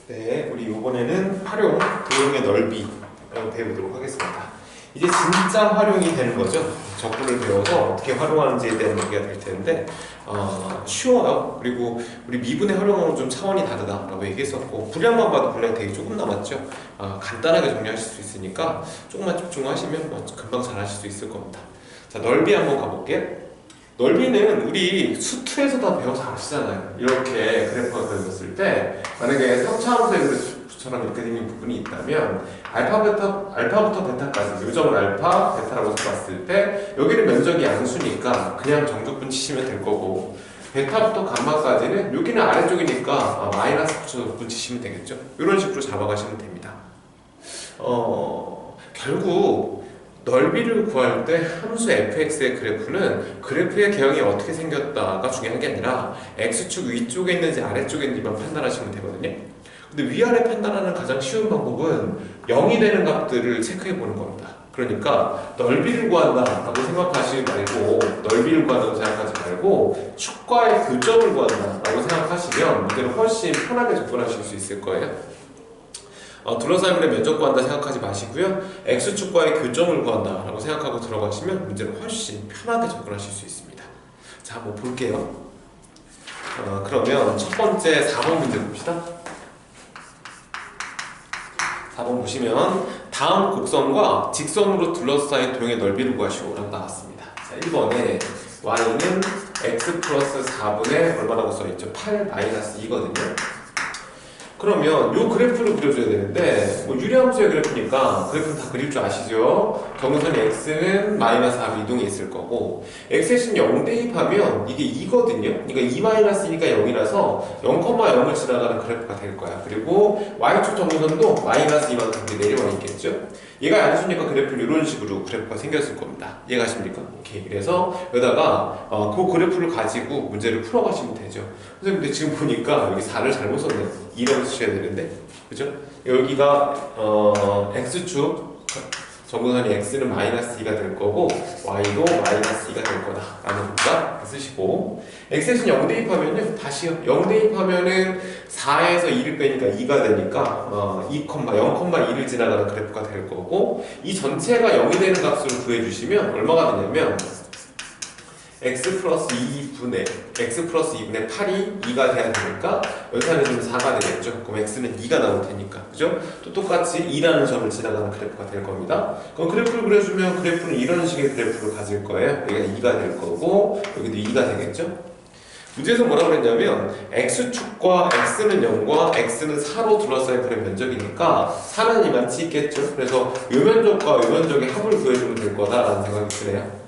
네, 우리 이번에는 활용, 도형의 넓이 배우도록 하겠습니다. 이제 진짜 활용이 되는 거죠. 적분을 배워서 어떻게 활용하는지에 대한 얘기가 될 텐데 쉬워요. 그리고 우리 미분의 활용하고는 좀 차원이 다르다라고 얘기했었고, 분량만 봐도 분량이 되게 조금 남았죠. 간단하게 정리하실 수 있으니까 조금만 집중하시면 금방 잘 하실 수 있을 겁니다. 자, 넓이 한번 가볼게요. 넓이는 우리 수투에서 다 배워서 아시잖아요. 이렇게 그래프가 그려졌을 때 만약에 3차함수의 그래프처럼 이렇게 생긴 부분이 있다면 알파부터 베타까지 요 점을 알파, 베타라고 써봤을 때 여기는 면적이 양수니까 그냥 정적분 치시면 될 거고, 베타부터 감마까지는 여기는 아래쪽이니까 마이너스 붙여서 적분 치시면 되겠죠. 이런 식으로 잡아가시면 됩니다. 결국 넓이를 구할 때 함수 fx의 그래프는 그래프의 개형이 어떻게 생겼다가 중요한 게 아니라 x축 위쪽에 있는지 아래쪽에 있는지만 판단하시면 되거든요. 근데 위아래 판단하는 가장 쉬운 방법은 0이 되는 값들을 체크해 보는 겁니다. 그러니까 넓이를 구한다라고 생각하시지 말고, 넓이를 구한다고 생각하지 말고 축과의 교점을 구한다라고 생각하시면 문제를 훨씬 편하게 접근하실 수 있을 거예요. 둘러싸임의 면적 구한다 생각하지 마시고요. x축과의 교점을 구한다 라고 생각하고 들어가시면 문제를 훨씬 편하게 접근하실 수 있습니다. 자, 한번 볼게요. 그러면 첫 번째 4번 문제 봅시다. 4번 보시면 다음 곡선과 직선으로 둘러싸인 도형의 넓이를 구하시오 라고 나왔습니다. 자, 1번에 y는 x 플러스 4분의 얼마라고 써있죠? 8-2거든요. 그러면 이 그래프를 그려줘야 되는데, 유리함수의 그래프니까 그래프는 다 그릴 줄 아시죠? 정선이 x는 마이너스 4로 이동해 있을 거고, x의 0 대입하면 이게 2거든요. 그러니까 2 마이너스니까 0이라서 0,0을 지나가는 그래프가 될 거야. 그리고 y축 정선도 마이너스 2만큼 내려와 있겠죠? 얘가 양수니까 그래프는 이런 식으로 그래프가 생겼을 겁니다. 이해가십니까? 오케이. 그래서 여기다가 그 그래프를 가지고 문제를 풀어가시면 되죠. 선생님, 근데 지금 보니까 여기 4를 잘못 썼네요. 2라고 쓰셔야 되는데, 그죠? 여기가 x축 정근선이 x는 마이너스 2가 될 거고 y도 마이너스 2가 될 거다 라는 겁니다. 쓰시고, x의 0 대입하면요, 다시요, 0 대입하면은 4에서 2를 빼니까 2가 되니까 0,2를 지나가는 그래프가 될 거고, 이 전체가 0이 되는 값을 구해주시면 얼마가 되냐면 x 플러스 2분의 8이 2가 돼야 되니까 연산해 주면 4가 되겠죠. 그럼 x는 2가 나올 테니까, 그죠? 또 똑같이 2라는 점을 지나가는 그래프가 될 겁니다. 그럼 그래프를 그려주면 그래프는 이런 식의 그래프를 가질 거예요. 여기가 2가 될 거고 여기도 2가 되겠죠. 문제에서 뭐라고 그랬냐면 x축과 x는 0과 x는 4로 둘러싸인 그런 면적이니까 4는 이만치 있겠죠. 그래서 이 면적과 이 면적의 합을 구해주면 될 거다라는 생각이 드네요.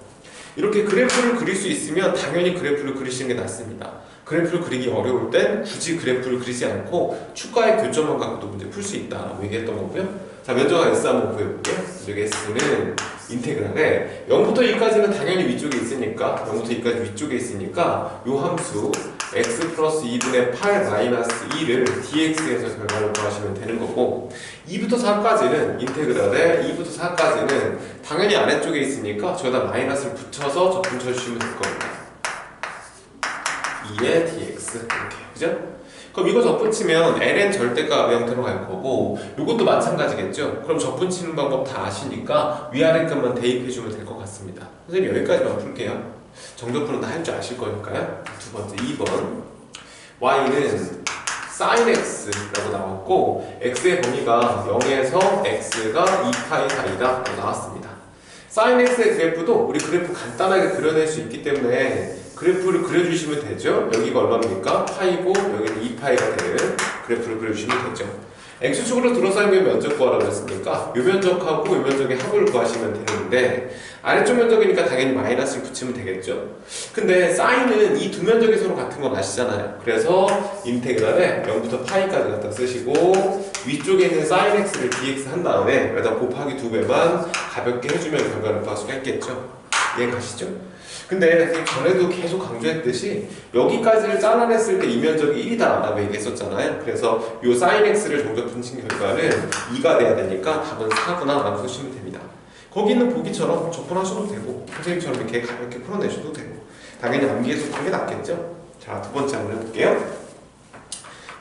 이렇게 그래프를 그릴 수 있으면 당연히 그래프를 그리시는 게 낫습니다. 그래프를 그리기 어려울 땐 굳이 그래프를 그리지 않고 축과의 교점만 갖고도 문제 풀 수 있다라고 얘기했던 거고요. 자, 면적 S 한번 구해볼게요. 여기 S는 인테그랄에 0부터 2까지는 당연히 위쪽에 있으니까, 0부터 2까지 위쪽에 있으니까 요 함수 x 플러스 2분의 8 마이너스 2를 dx에서 결과를 구하시면 되는 거고, 2부터 4까지는 인테그랄에 2부터 4까지는 당연히 아래쪽에 있으니까 저기다 마이너스를 붙여서 적분 쳐주시면 될 겁니다. 2의 dx 이렇게, 그죠? 그럼 이거 적분치면 ln 절대값 형태로 갈 거고, 이것도 마찬가지겠죠? 그럼 적분치는 방법 다 아시니까 위아래 값만 대입해주면 될 것 같습니다. 선생님, 여기까지만 풀게요. 정적분은 다 할 줄 아실 거니까요. 두 번째 2번 y는 sin x라고 나왔고, x의 범위가 0에서 x가 2파이 사이다 라고 나왔습니다. sin x의 그래프도 우리 그래프 간단하게 그려낼 수 있기 때문에 그래프를 그려주시면 되죠. 여기가 얼마입니까? 파이고 여기는 2파이가 되는 그래프를 그려주시면 되죠. x축으로 둘러싸인 면적 구하라고 했으니까 이 면적하고 이 면적의 합을 구하시면 되는데, 아래쪽 면적이니까 당연히 마이너스를 붙이면 되겠죠. 근데 사인은 이 두 면적이 서로 같은 건 아시잖아요. 그래서 인테그랄에 0부터 파이까지 갖다 쓰시고 위쪽에 있는 sin x를 dx 한 다음에 여기다 곱하기 2배만 가볍게 해주면 결과를 구할 수가 있겠죠. 이해 가시죠? 근데 전에도 계속 강조했듯이 여기까지를 잘라냈을 때 이 면적이 1이다 라고 얘기했었잖아요. 그래서 이 sin x를 정적분 친 결과는 2가 돼야 되니까 답은 4구나 라고 쓰시면 됩니다. 거기 있는 보기처럼 적분하셔도 되고 선생님처럼 이렇게 가볍게 풀어내셔도 되고, 당연히 암기해서 하는 게 낫겠죠. 자, 두 번째 한번 해볼게요.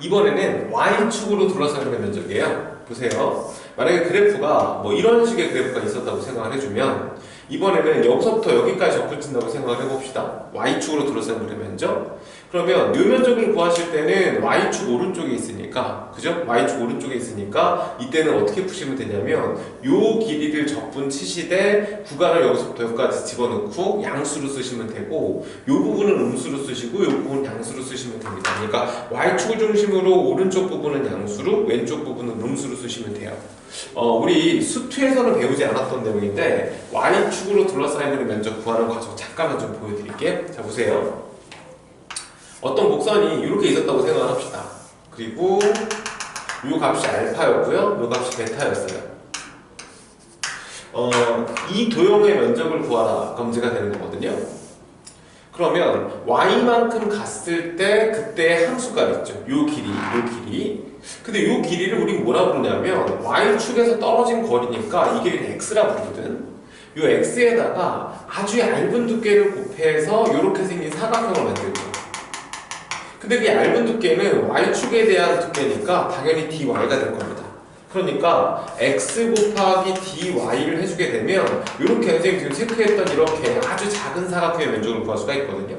이번에는 Y축으로 둘러싸는 게 면적이에요. 보세요. 만약에 그래프가 뭐 이런 식의 그래프가 있었다고 생각을 해주면 이번에는 여기서부터 여기까지 접붙인다고 생각을 해봅시다. Y축으로 둘러싸는 그래 면적. 그러면 이 면적을 구하실 때는 Y축 오른쪽에 있으니까, 그죠? Y축 오른쪽에 있으니까 이때는 어떻게 푸시면 되냐면 요 길이를 적분 치시되 구간을 여기서부터 여기까지 집어넣고 양수로 쓰시면 되고 요 부분은 음수로 쓰시고 요 부분은 양수로 쓰시면 됩니다. 그러니까 Y축을 중심으로 오른쪽 부분은 양수로 왼쪽 부분은 음수로 쓰시면 돼요. 우리 수투에서는 배우지 않았던 내용인데 Y축으로 둘러싸인 면적 구하는 과정 잠깐만 좀 보여드릴게요. 자 보세요. 어떤 곡선이 이렇게 있었다고 생각을 합시다. 그리고 이 값이 알파였고요. 이 값이 베타였어요. 이 도형의 면적을 구하라 문제가 되는 거거든요. 그러면 y만큼 갔을 때 그때 함수값 있죠. 요 길이. 근데 요 길이를 우리 뭐라 부르냐면 y축에서 떨어진 거리니까 이 길이를 x라 부르거든. 요 x에다가 아주 얇은 두께를 곱해서 이렇게 생긴 사각형을 만들죠. 근데 그 얇은 두께는 y축에 대한 두께니까 당연히 dy가 될 겁니다. 그러니까 x 곱하기 dy를 해주게 되면 이렇게 선생님이 지금 체크했던 이렇게 아주 작은 사각형의 면적을 구할 수가 있거든요.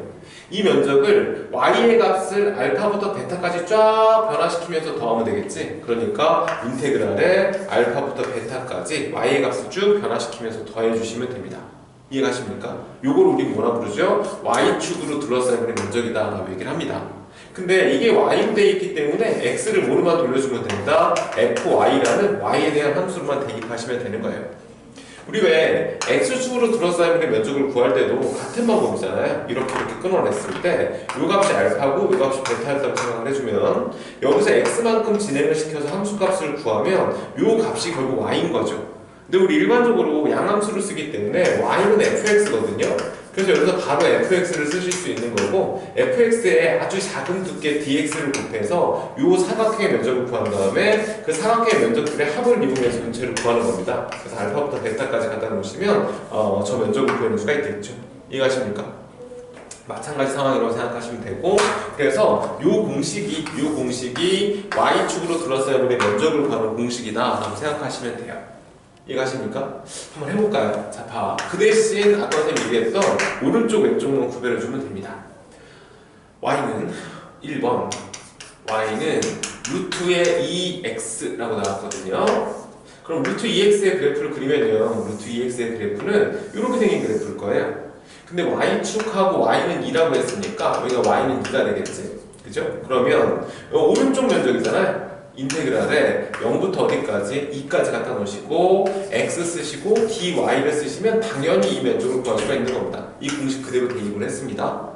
이 면적을 y의 값을 알파부터 베타까지 쫙 변화시키면서 더하면 되겠지. 그러니까 인테그랄에 알파부터 베타까지 y의 값을 쭉 변화시키면서 더해주시면 됩니다. 이해가십니까? 요걸 우리 뭐라 부르죠? y축으로 둘러싸인 면적이다 라고 얘기를 합니다. 근데 이게 y로 되어 있기 때문에 x를 뭐로만 돌려주면 된다. fy라는 y에 대한 함수로만 대입하시면 되는 거예요. 우리 왜 x축으로 둘러싸인 면적을 구할 때도 같은 방법이잖아요. 이렇게 끊어냈을 때 요 값이 알파고 요 값이 베타였다고 생각을 해주면 여기서 x만큼 진행을 시켜서 함수값을 구하면 요 값이 결국 y인 거죠. 근데 우리 일반적으로 양함수를 쓰기 때문에 y는 fx거든요. 그래서 여기서 바로 fx를 쓰실 수 있는 거고 fx에 아주 작은 두께 dx를 곱해서 이 사각형의 면적을 구한 다음에 그 사각형의 면적들의 합을 이용해서 전체를 구하는 겁니다. 그래서 알파부터 베타까지 갖다 놓으시면 저 면적을 구해낼 수가 있겠죠. 이해가십니까? 마찬가지 상황이라고 생각하시면 되고 그래서 이 공식이 y축으로 둘러싸인 면적을 구하는 공식이다 라고 생각하시면 돼요. 이해가십니까? 한번 해볼까요? 자, 봐. 그 대신 아까 선생님이 얘기했던 오른쪽 왼쪽만 구별해주면 됩니다. y는 1번 y는 루트의 2x라고 나왔거든요. 그럼 루트 2x의 그래프를 그리면요 루트 2x의 그래프는 이렇게 생긴 그래프일 거예요. 근데 y축하고 y는 2라고 했으니까 여기가 y는 2가 되겠지. 그죠? 그러면 오른쪽 면적이잖아요. 인테그랄에 0부터 어디까지? 2까지 갖다 놓으시고 x 쓰시고 dy를 쓰시면 당연히 이 면적을 구할 수가 있는 겁니다. 이 공식 그대로 대입을 했습니다.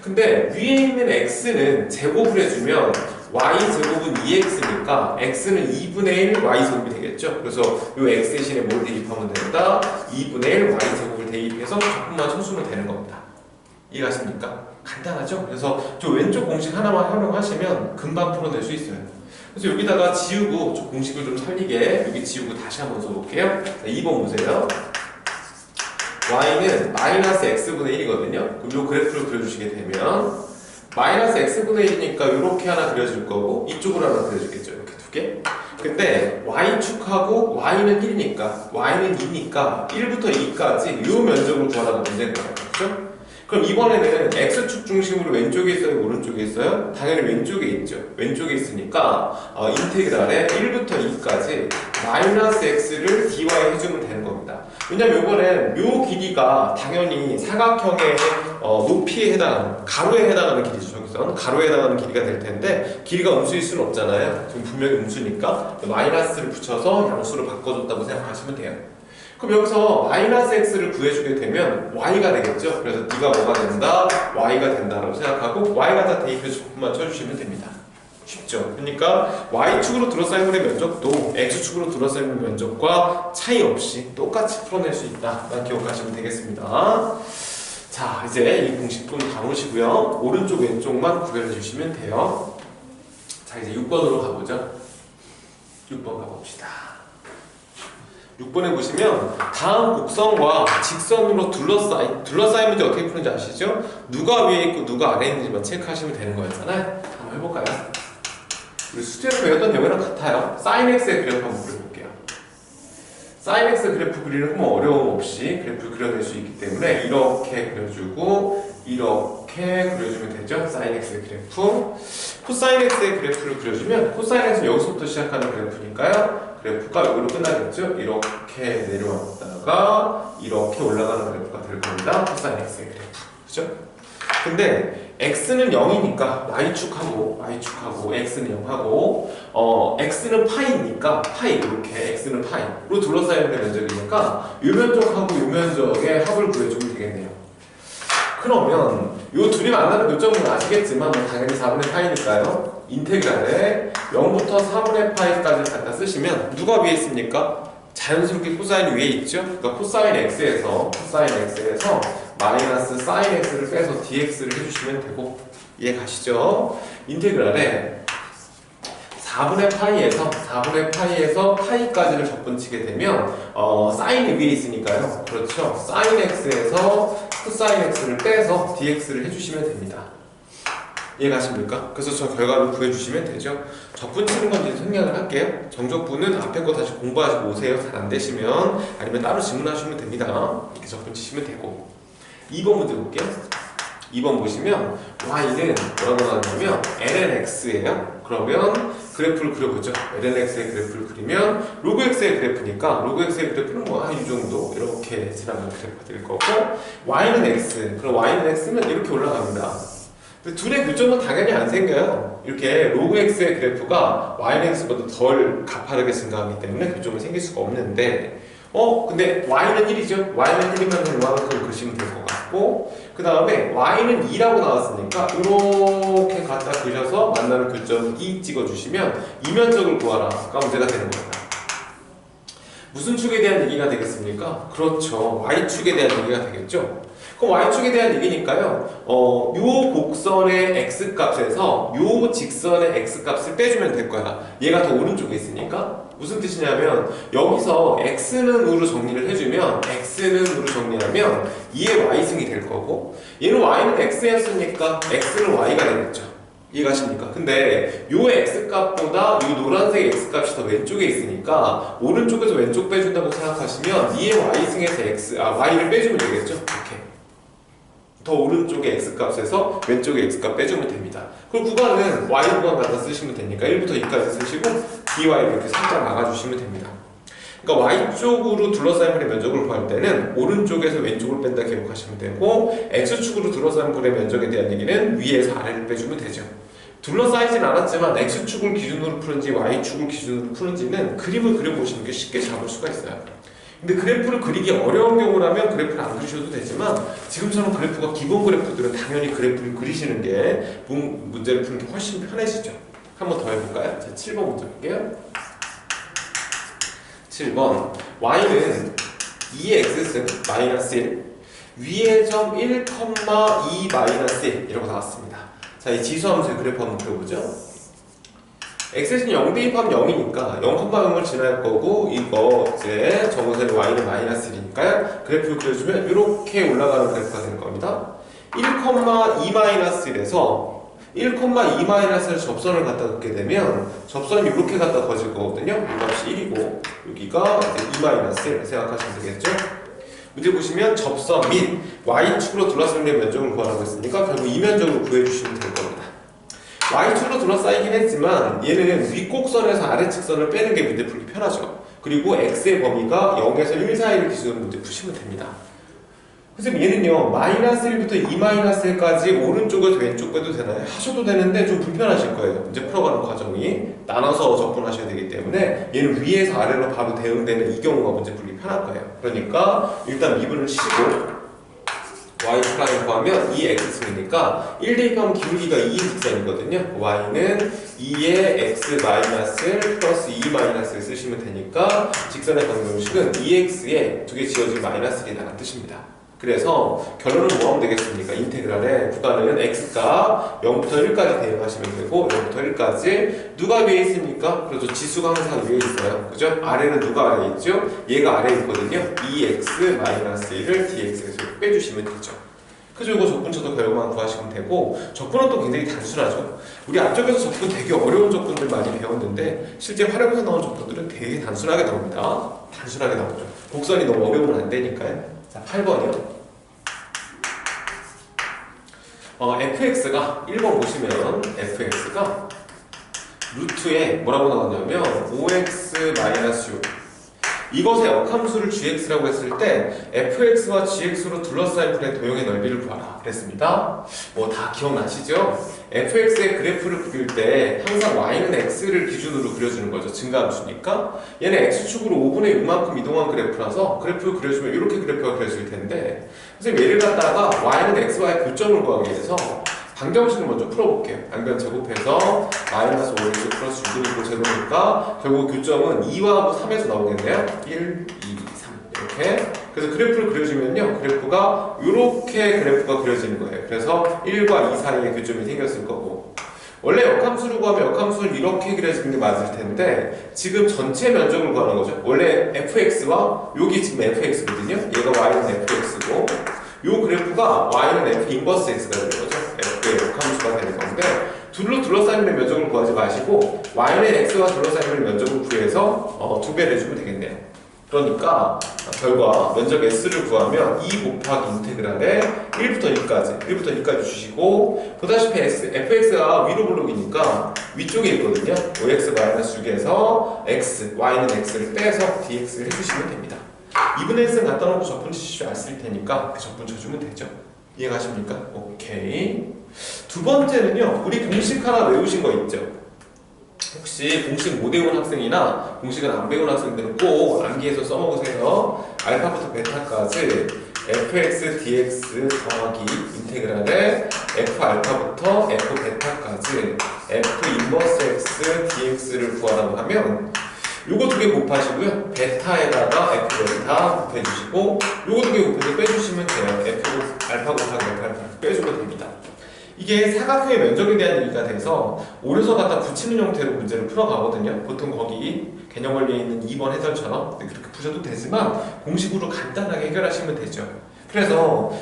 근데 위에 있는 x는 제곱을 해주면 y제곱은 2x니까 x는 2분의 1 y제곱이 되겠죠. 그래서 이 x 대신에 뭘 대입하면 된다? 2분의 1 y제곱을 대입해서 조금만 쳐주면 되는 겁니다. 이해가십니까? 간단하죠? 그래서 저 왼쪽 공식 하나만 활용하시면 금방 풀어낼 수 있어요. 그래서 여기다가 지우고 저 공식을 좀 살리게 여기 지우고 다시 한번 써볼게요. 자, 2번 보세요. y는 마이너스 x분의 1이거든요. 그럼 이 그래프를 그려주시게 되면 마이너스 x분의 1이니까 이렇게 하나 그려줄 거고 이쪽으로 하나 그려주겠죠. 이렇게 두 개. 근데 y축하고 y는 1이니까 y는 2니까 1부터 2까지 이 면적을 구하라는 문제인 거예요. 그렇죠? 그럼 이번에는 x축 중심으로 왼쪽에 있어요? 오른쪽에 있어요? 당연히 왼쪽에 있죠. 왼쪽에 있으니까 인테그랄에 1부터 2까지 마이너스 x를 dy 해주면 되는 겁니다. 왜냐면 이번엔 요 길이가 당연히 사각형의 높이에 해당하는 가로에 해당하는 길이죠. 저기서는 가로에 해당하는 길이가 될 텐데 길이가 음수일 수는 없잖아요. 지금 분명히 음수니까 마이너스를 붙여서 양수로 바꿔줬다고 생각하시면 돼요. 그럼 여기서 마이너스 x를 구해주게 되면 y가 되겠죠. 그래서 네가 뭐가 된다? y가 된다라고 생각하고 y가 다 대입해서 조금만 쳐주시면 됩니다. 쉽죠? 그러니까 y축으로 둘러싸인 면적도 x축으로 둘러싸인 면적과 차이 없이 똑같이 풀어낼 수 있다라는 기억하시면 되겠습니다. 자, 이제 이 공식 좀 다루시고요. 오른쪽 왼쪽만 구별해 주시면 돼요. 자, 이제 6번으로 가보죠. 6번 가봅시다. 6번에 보시면 다음 곡선과 직선으로 둘러싸인 문제 어떻게 푸는지 아시죠? 누가 위에 있고 누가 아래에 있는지만 체크하시면 되는 거였잖아요. 한번 해볼까요? 우리 수제에서 배웠던 내용이랑 같아요. sin x의 그래프 한번 그려볼게요. sin x 그래프 그리는 건 뭐 어려움 없이 그래프 그려낼 수 있기 때문에 이렇게 그려주고 이렇게 그려주면 되죠. sin x의 그래프. 코사인 x의 그래프를 그려주면 코사인 x는 여기서부터 시작하는 그래프니까요. 그래프가 여기로 끝나겠죠. 이렇게 내려왔다가 이렇게 올라가는 그래프가 될 겁니다. 코사인 x의 그래프. 그죠? 근데 x는 0이니까 y축하고 x는 0하고 x는 파이니까 파이 이렇게 x는 파이로 둘러싸여 있는 면적이니까 요 면적하고 요 면적의 합을 구해주면 되겠네요. 그러면 요 둘이 만나는 교점은 아시겠지만 뭐 당연히 4분의 파이니까요. 인테그랄에 0부터 4분의 파이까지 갖다 쓰시면 누가 위에 있습니까? 자연스럽게 코사인이 위에 있죠? 그러니까 코사인 x에서 마이너스 사인 x를 빼서 dx를 해주시면 되고 이해 가시죠? 인테그랄에 4분의 파이에서 파이까지를 접근치게 되면 사인이 위에 있으니까요. 그렇죠? 사인 x에서 코사인 x를 빼서 dx를 해주시면 됩니다. 이해 가십니까? 그래서 저 결과를 구해주시면 되죠. 접근치는 건지 생략을 할게요. 정적분은 앞에 거 다시 공부하시고 오세요. 잘 안 되시면 아니면 따로 질문하시면 됩니다. 이렇게 접근치시면 되고 2번 문제 볼게요. 2번 보시면 y는 뭐라고 나왔냐면 lnx예요. 그러면 그래프를 그려보죠. lnx의 그래프를 그리면 로그 x의 그래프니까 로그 x의 그래프는 뭐 한 이 정도 이렇게 지나가는 그래프가 될 거고 y는 x, 그럼 y는 x는 이렇게 올라갑니다. 근데 둘의 교점은 당연히 안 생겨요. 이렇게 로그 x의 그래프가 y는 x보다 덜 가파르게 증가하기 때문에 교점은 생길 수가 없는데 근데 y는 1이죠. y는 1이면 이만큼 그리시면 될 것 같고 그 다음에 y는 2라고 나왔으니까 이렇게 갖다 그려서 만나는 교점 2 찍어주시면 이면적을 구하라가 문제가 되는 겁니다. 무슨 축에 대한 얘기가 되겠습니까? 그렇죠. y축에 대한 얘기가 되겠죠. 그럼 y축에 대한 얘기니까요. 요 곡선의 x값에서 요 직선의 x값을 빼주면 될 거야. 얘가 더 오른쪽에 있으니까. 무슨 뜻이냐면 여기서 x는 우로 정리를 해주면 x는 우로 정리하면 2의 y승이 될 거고 얘는 y는 x였으니까 x는 y가 되겠죠. 이해가십니까? 근데 요 x값보다 요 노란색 x값이 더 왼쪽에 있으니까 오른쪽에서 왼쪽 빼준다고 생각하시면 2의 y승에서 y를 빼주면 되겠죠? 이렇게 더 오른쪽의 x값에서 왼쪽의 x값 빼주면 됩니다. 그럼 구간은 y 구간 갖다 쓰시면 되니까 1부터 2까지 쓰시고 dy를 이렇게 살짝 막아주시면 됩니다. 그러니까 y쪽으로 둘러싸인 분의 면적을 구할 때는 오른쪽에서 왼쪽을 뺀다 기억하시면 되고 x축으로 둘러싸인 분의 면적에 대한 얘기는 위에서 아래를 빼주면 되죠. 둘러싸이진 않았지만 x축을 기준으로 푸는지 y축을 기준으로 푸는지는 그림을 그려보시는 게 쉽게 잡을 수가 있어요. 근데 그래프를 그리기 어려운 경우라면 그래프를 안 그리셔도 되지만 지금처럼 그래프가 기본 그래프들은 당연히 그래프를 그리시는 게 문제를 푸는 게 훨씬 편해지죠. 한 번 더 해볼까요? 자, 7번 문제 볼게요. 7번 y는 2x승 마이너스 1 위의 점 1, 2 마이너스 1 이라고 나왔습니다. 자, 이 지수함수의 그래프 한번 그려보죠. x는 0 대입하면 0이니까 0,0을 지날 거고 이거 이제 정선의 y는 마이너스 1이니까요. 그래프를 그려주면 이렇게 올라가는 그래프가 될 겁니다. 1,2-1에서 1,2-를 접선을 갖다 놓게 되면 접선이 이렇게 갖다 거질 거거든요. 이 값이 1이고 여기가 이제 2-1 생각하시면 되겠죠. 문제 보시면 접선 및 y축으로 둘러싸인 면적을 구하라고 했으니까 결국 이 면적을 구해주시면 될 겁니다. y축으로 둘러싸이긴 했지만 얘는 윗곡선에서 아래측선을 빼는 게 문제 풀기 편하죠. 그리고 x의 범위가 0에서 1 사이를 기준으로 문제 푸시면 됩니다. 선생님 얘는요 마이너스 1부터 2-1까지 오른쪽에서 왼쪽 빼도 되나요? 하셔도 되는데 좀 불편하실 거예요. 문제 풀어가는 과정이 나눠서 접근하셔야 되기 때문에 얘는 위에서 아래로 바로 대응되는 이 경우가 문제 풀기 편할 거예요. 그러니까 일단 미분을 치고 y축을 구하면 2x승이니까 1 대입하면 기울기가 2인 직선이거든요. y는 2의 x 마이너스 플러스 2 마이너스를 쓰시면 되니까 직선의 방정식은 2x에 두 개 지어진 마이너스 1이라는 뜻입니다. 그래서 결론은 뭐 하면 되겠습니까? 인테그랄의 구간은 x가 0부터 1까지 대응하시면 되고 0부터 1까지 누가 위에 있습니까? 그래도 지수가 항상 위에 있어요. 그죠? 아래는 누가 아래에 있죠? 얘가 아래에 있거든요. 2x-1을 dx에서 빼주시면 되죠. 그죠? 이거 적분쳐도 결과만 구하시면 되고, 적분은 또 굉장히 단순하죠. 우리 앞쪽에서 적분 되게 어려운 적분들 많이 배웠는데 실제 활용해서 나온 적분들은 되게 단순하게 나옵니다. 단순하게 나오죠. 곡선이 너무 어려우면 안 되니까요. 자, 8번이요. fx가 1번 보시면 fx가 루트에 뭐라고 나왔냐면 5x-6 이것의 역함수를 gx라고 했을 때 fx와 gx로 둘러싸인 플의 도형의 넓이를 구하라 그랬습니다. 뭐 다 기억나시죠? fx의 그래프를 그릴 때 항상 y는 x를 기준으로 그려주는 거죠. 증가함수니까 얘는 x축으로 5분의 6만큼 이동한 그래프라서 그래프를 그려주면 이렇게 그래프가 그려질 텐데 선생님 얘를 갖다가 y는 x와의 교점을 구하기 위해서 방정식을 먼저 풀어볼게요. 양변 제곱해서 마이너스 5x 플러스 6은 있고 제곱이니까 결국 교점은 2와 3에서 나오겠네요. 1, 2, 3 이렇게. 그래서 그래프를 그려주면요. 그래프가 이렇게 그래프가 그려지는 거예요. 그래서 1과 2 사이에 교점이 생겼을 거고 원래 역함수를 구하면 역함수는 이렇게 그려지는 게 맞을 텐데 지금 전체 면적을 구하는 거죠. 원래 fx와 여기 지금 fx거든요. 얘가 y는 fx고 요 그래프가 y는 f 인버스 x가 되는 거죠. f의 역함수가 되는 건데 둘러싸인 면적을 구하지 마시고 y는 x와 둘러싸인 면적을 구해서 2배를 해주면 되겠네요. 그러니까 결과 면적 s를 구하면 2 곱하기 인테그랄에 1부터 2까지 주시고 보다시피 fx가 위로 블록이니까 위쪽에 있거든요. 5x-6에서 x, y는 x를 빼서 dx를 해주시면 됩니다. 2분의 1은 갖다 놓고 적분 치실 줄 아실 테니까 그 적분 쳐주면 되죠. 이해가십니까? 오케이. 두 번째는요. 우리 공식 하나 외우신 거 있죠? 혹시 공식 못 외운 학생이나 공식은 안 배운 학생들은 꼭 암기해서 써먹으세요. 알파부터 베타까지 fx dx 더하기 인테그랄에 f 알파부터 f 베타까지 f 인버스 x dx를 구하라고 하면 요거 두 개 곱하시고요. 베타에다가 f 베타 곱해주시고 요거 두 개 곱해서 빼주시면 돼요. f 알파 곱하기 f 알파 빼주면 됩니다. 이게 사각형의 면적에 대한 얘기가 돼서 오려서 갖다 붙이는 형태로 문제를 풀어가거든요. 보통 거기 개념 원리에 있는 2번 해설처럼 그렇게 푸셔도 되지만 공식으로 간단하게 해결하시면 되죠. 그래서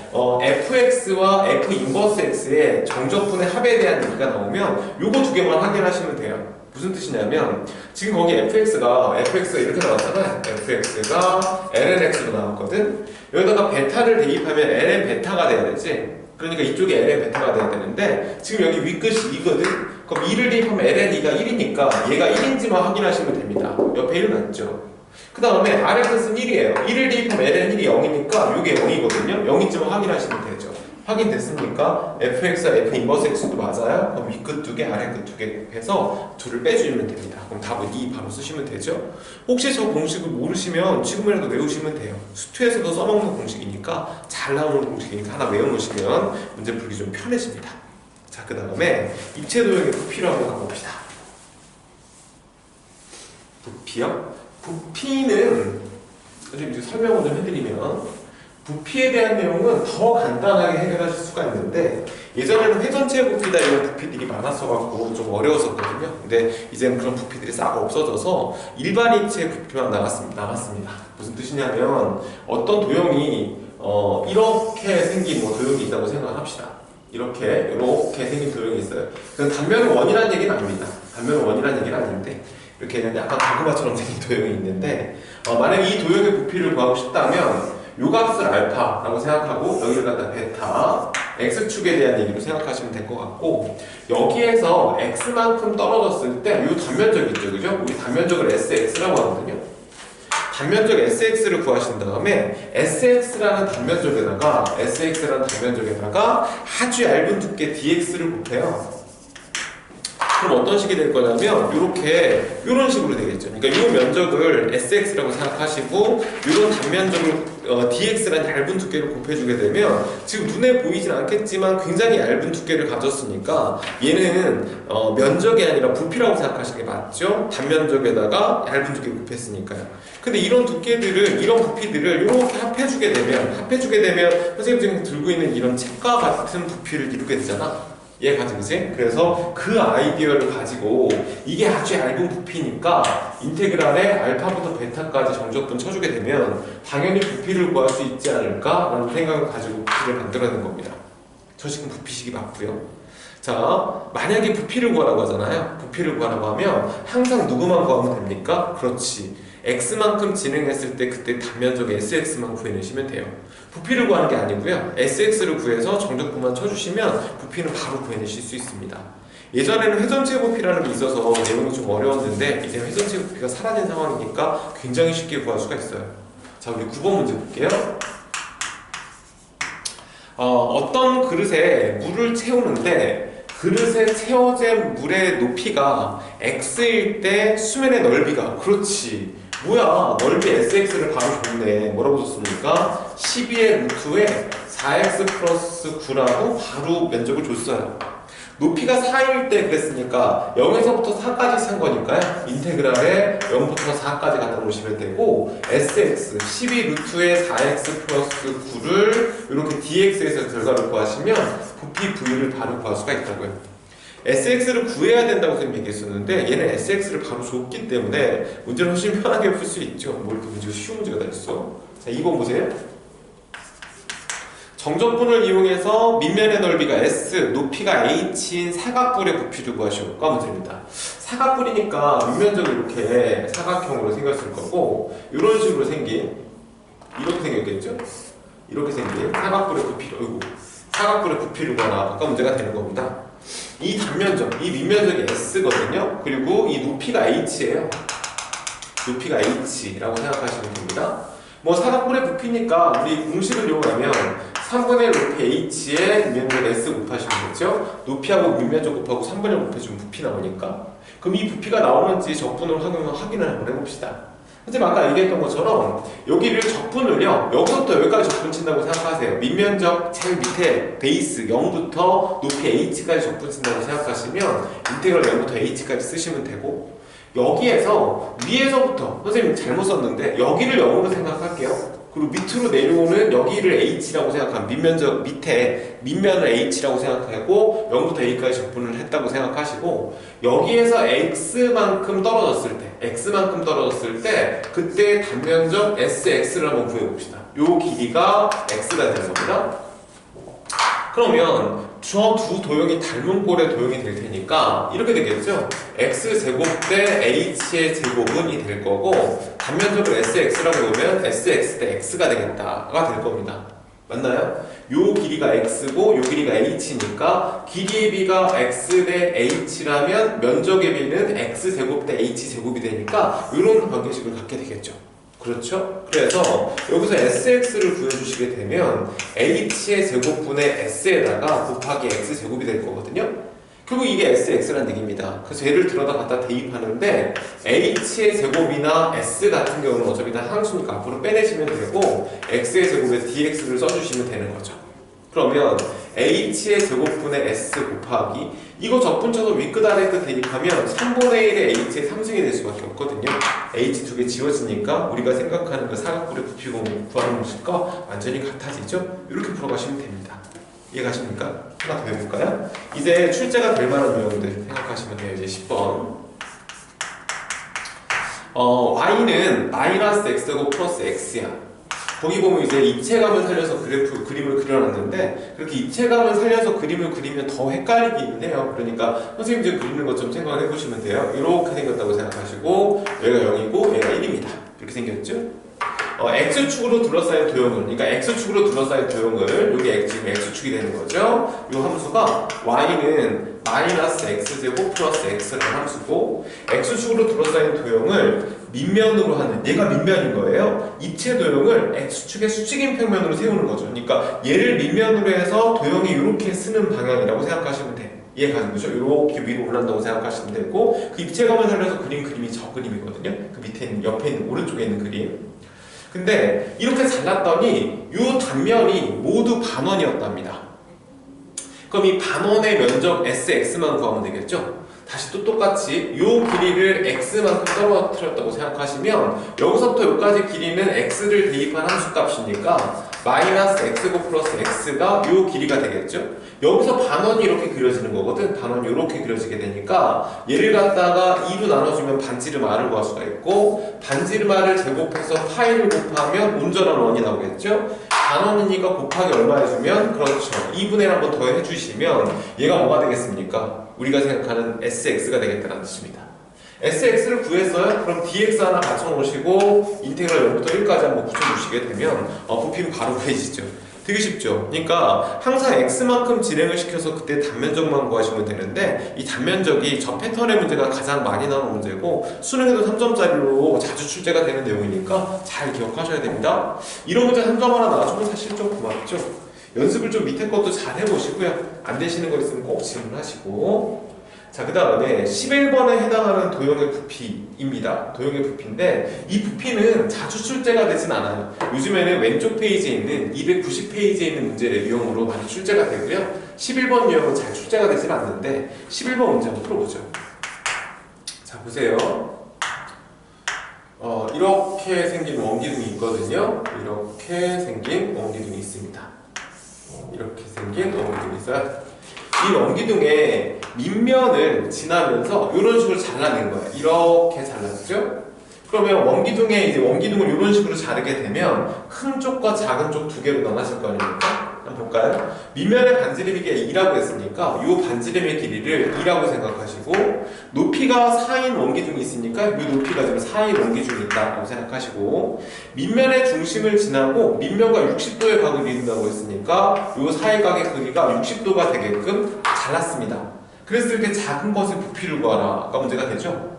fx와 f 인버스 x의 정적분의 합에 대한 얘기가 나오면 요거 두 개만 확인하시면 돼요. 무슨 뜻이냐면 지금 거기 fx가 이렇게 나왔잖아요. fx가 lnx로 나왔거든. 여기다가 베타를 대입하면 ln 베타가 돼야 되지. 그러니까 이쪽에 ln 베타가 돼야 되는데 지금 여기 윗끝이 2거든. 그럼 2를 대입하면 ln2가 1이니까 얘가 1인지만 확인하시면 됩니다. 옆에 1 맞죠? 그 다음에 아래 끝은 1이에요. 1을 대입하면 ln1이 0이니까 이게 0이거든요. 0인지만 확인하시면 되죠. 확인됐습니까? fx와 f 인버스 x도 맞아요? 그럼 윗끝 두 개, 아래 끝 두 개 해서 둘을 빼주면 됩니다. 그럼 답은 2 바로 쓰시면 되죠? 혹시 저 공식을 모르시면 지금이라도 외우시면 돼요. 수투에서도 써먹는 공식이니까 잘 나오는 공식이니까 하나 외워놓으시면 문제 풀기 좀 편해집니다. 자, 그 다음에 입체도형의 부피로 한번 가봅시다. 부피요? 부피는 이제 설명을 좀 해드리면 부피에 대한 내용은 더 간단하게 해결하실 수가 있는데 예전에는 회전체 부피다 이런 부피들이 많았어갖고 좀 어려웠었거든요. 근데 이제는 그런 부피들이 싹 없어져서 일반 입체 부피만 나갔습니다. 무슨 뜻이냐면 어떤 도형이 이렇게 생긴 도형이 있다고 생각합시다. 이렇게 생긴 도형이 있어요. 그건 단면은 원이라는 얘기는 아닙니다. 단면은 원이라는 얘기는 아닌데 이렇게 약간 가구마처럼 생긴 도형이 있는데 만약에 이 도형의 부피를 구하고 싶다면 요 값을 알파라고 생각하고 여기를 갖다 베타 x축에 대한 얘기로 생각하시면 될 것 같고 여기에서 x만큼 떨어졌을 때 요 단면적 있죠, 그죠? 우리 단면적을 sx라고 하거든요. 단면적 sx를 구하신 다음에 sx라는 단면적에다가 아주 얇은 두께 dx를 곱해요. 그럼 어떤 식이 될 거냐면 이런 식으로 되겠죠. 그러니까 이 면적을 sx라고 생각하시고 이런 단면적을 dx라는 얇은 두께를 곱해주게 되면 지금 눈에 보이진 않겠지만 굉장히 얇은 두께를 가졌으니까 얘는 면적이 아니라 부피라고 생각하시는 게 맞죠? 단면적에다가 얇은 두께 곱했으니까요. 근데 이런 두께들을, 이런 부피들을 이렇게 합해주게 되면 선생님 지금 들고 있는 이런 책과 같은 부피를 이루게 되잖아. 이해가지, 그치? 그래서 그 아이디어를 가지고 이게 아주 얇은 부피니까 인테그랄에 알파부터 베타까지 정적분 쳐주게 되면 당연히 부피를 구할 수 있지 않을까? 라는 생각을 가지고 부피를 만들어낸 겁니다. 저 지금 부피식이 맞고요. 자, 만약에 부피를 구하라고 하잖아요. 부피를 구하라고 하면 항상 누구만 구하면 됩니까? 그렇지. x만큼 진행했을 때 그때 단면적 sx만 구해내시면 돼요. 부피를 구하는 게 아니고요. sx를 구해서 정적분만 쳐주시면 부피는 바로 구해내실 수 있습니다. 예전에는 회전체 부피라는 게 있어서 내용이 좀 어려웠는데 이제 회전체 부피가 사라진 상황이니까 굉장히 쉽게 구할 수가 있어요. 자, 우리 9번 문제 볼게요. 어떤 그릇에 물을 채우는데 그릇에 채워진 물의 높이가 x일 때 수면의 넓이가, 그렇지, 뭐야, 넓이 sx를 바로 줬네. 뭐라고 줬습니까? 12의 루트에 4x 플러스 9라고 바로 면적을 줬어요. 높이가 4일 때 그랬으니까 0에서부터 4까지 쓴 거니까요. 인테그랄에 0부터 4까지 갖다 놓으시면 되고, sx 12 루트에 4x 플러스 9를 이렇게 dx에서 결과를 구하시면 부피 v를 바로 구할 수가 있다고요. sx를 구해야 된다고 선생님이 얘기했었는데 얘는 sx를 바로 줬기 때문에 문제를 훨씬 편하게 풀 수 있죠. 뭐 이렇게 문제가 쉬운 문제가 다 있어. 자, 2번 보세요. 정적분을 이용해서 밑면의 넓이가 s, 높이가 h인 사각뿔의 부피를 구하시오. 가 문제입니다. 사각뿔이니까 밑면적이 이렇게 사각형으로 생겼을 거고, 이런 식으로 생긴, 이렇게 생겼겠죠? 이렇게 생긴 사각뿔의 부피를, 사각뿔의 부피를 구하라. 가 문제가 되는 겁니다. 이 단면적, 이 밑면적이 s거든요. 그리고 이 높이가 h예요. 높이가 h라고 생각하시면 됩니다. 뭐 사각뿔의 부피니까 우리 공식을 이용하면 3분의 1 높이 h에 밑면적 s 곱하시면 되죠. 높이하고 밑면적 곱하고 3분의 1 곱해주면 부피 나오니까. 그럼 이 부피가 나오는지 적분을 확인을 한번 해봅시다. 하지만 아까 얘기했던 것처럼 여기를 적분을요, 여기서부터 여기까지 적분 친다고 생각하세요. 밑면적 제일 밑에 베이스 0부터 높이 h까지 적분 친다고 생각하시면 인테그럴 0부터 h까지 쓰시면 되고, 여기에서 위에서부터 선생님 잘못 썼는데 여기를 0으로 생각할게요. 그리고 밑으로 내려오는 여기를 h라고 생각하면 밑면적 밑에 밑면을 h라고 생각하고 0부터 a까지 적분을 했다고 생각하시고, 여기에서 x만큼 떨어졌을 때 그때 단면적 sx를 한번 구해봅시다. 요 길이가 x가 되는 겁니다. 그러면 저 두 도형이 닮은 꼴의 도형이 될 테니까 이렇게 되겠죠? x제곱 대 h의 제곱은 될 거고, 단면적으로 sx라고 놓으면 sx 대 x가 되겠다가 될 겁니다. 맞나요? 요 길이가 x고 요 길이가 h니까 길이의 비가 x 대 h라면 면적의 비는 x제곱 대 h제곱이 되니까 이런 관계식을 갖게 되겠죠. 그렇죠? 그래서 여기서 sx를 구해주시게 되면 h의 제곱분의 s에다가 곱하기 x제곱이 될 거거든요. 결국 이게 sx라는 얘기입니다. 그래서 얘를 들어다 갖다 대입하는데 h의 제곱이나 s 같은 경우는 어차피 다 함수니까 앞으로 빼내시면 되고, x의 제곱에 dx를 써주시면 되는 거죠. 그러면 h의 제곱분의 s 곱하기, 이거 적분쳐서 윗끝 아래끝 대입하면 3분의 1의 h의 3승이 될 수밖에 없거든요. h 두 개 지워지니까 우리가 생각하는 그 사각뿔의 부피 구하는 모습과 완전히 같아지죠? 이렇게 풀어가시면 됩니다. 이해가십니까? 하나 더 해볼까요? 이제 출제가 될 만한 유형들 생각하시면 돼요. 이제 10번. y는 마이너스 x고 플러스 x야. 거기 보면 이제 입체감을 살려서 그림을 그려놨는데, 그렇게 입체감을 살려서 그림을 그리면 더 헷갈리기는 해요. 그러니까 선생님 지금 그리는 것좀 생각을 해보시면 돼요. 이렇게 생겼다고 생각하시고 얘가 0이고 얘가 1입니다. 이렇게 생겼죠? x축으로 둘러싸인 도형을, 그러니까 x축으로 둘러싸인 도형을, 여기 지금 x축이 되는 거죠. 이 함수가 y는 마이너스 x제곱 플러스 x라는 함수고, x축으로 둘러싸인 도형을 밑면으로 하는, 얘가 밑면인 거예요. 입체 도형을 x축의 수직인 평면으로 세우는 거죠. 그러니까 얘를 밑면으로 해서 도형이 이렇게 쓰는 방향이라고 생각하시면 돼요. 이해가는 거죠? 이렇게 위로 올라간다고 생각하시면 되고, 그 입체감을 살려서 그림이 저 그림이거든요. 그 밑에 있는, 옆에 있는, 오른쪽에 있는 그림. 근데 이렇게 잘랐더니 이 단면이 모두 반원이었답니다. 그럼 이 반원의 면적 sx만 구하면 되겠죠? 다시 또 똑같이 이 길이를 x만큼 떨어뜨렸다고 생각하시면 여기서부터 여기까지 길이는 x를 대입한 함수값이니까 마이너스 x고 플러스 x가 이 길이가 되겠죠? 여기서 반원이 이렇게 그려지는 거거든. 반원이 이렇게 그려지게 되니까 얘를 갖다가 2로 나눠주면 반지름 r을 구할 수가 있고, 반지름 r을 제곱해서 파이를 곱하면 온전한 원이 나오겠죠? 단원이니까 곱하기 얼마 해주면 그렇죠. 2분의 1 한번 더 해주시면 얘가 뭐가 되겠습니까? 우리가 생각하는 SX가 되겠다는 뜻입니다. SX를 구했어요? 그럼 DX 하나 갖춰놓으시고 인테그랄 0부터 1까지 한번 붙여주시게 되면 부피는 바로 구해지죠. 되게 쉽죠. 그러니까 항상 x만큼 진행을 시켜서 그때 단면적만 구하시면 되는데 이 단면적이 저 패턴의 문제가 가장 많이 나오는 문제고 수능에도 3점짜리로 자주 출제가 되는 내용이니까 잘 기억하셔야 됩니다. 이런 문제 3점 하나 나와주면 사실 좀 고맙죠. 연습을 좀 밑에 것도 잘 해보시고요. 안 되시는 거 있으면 꼭 질문하시고. 자, 그 다음에 11번에 해당하는 도형의 부피입니다. 도형의 부피인데 이 부피는 자주 출제가 되진 않아요. 요즘에는 왼쪽 페이지에 있는 290페이지에 있는 문제 유형으로 많이 출제가 되고요. 11번 유형은 잘 출제가 되진 않는데 11번 문제 한번 풀어보죠. 자, 보세요. 이렇게 생긴 원기둥이 있거든요. 이렇게 생긴 원기둥이 있습니다. 이렇게 생긴 원기둥이 있어요. 이 원기둥의 밑면을 지나면서 이런 식으로 잘라낸 거예요. 이렇게 잘랐죠? 그러면 원기둥에 이제 원기둥을 이런 식으로 자르게 되면 큰 쪽과 작은 쪽 두 개로 나눠질 거 아닙니까? 한번 볼까요? 밑면의 반지름이 2라고 했으니까 이 반지름의 길이를 2라고 생각하시고 높이가 4인 원기둥이 있으니까 이 높이가 지금 4인 원기둥이 있다고 생각하시고 밑면의 중심을 지나고 밑면과 60도의 각을 이룬다고 했으니까 이 사이각의 크기가 60도가 되게끔 잘랐습니다. 그랬을 때 작은 것의 부피를 구하라가 문제가 되죠.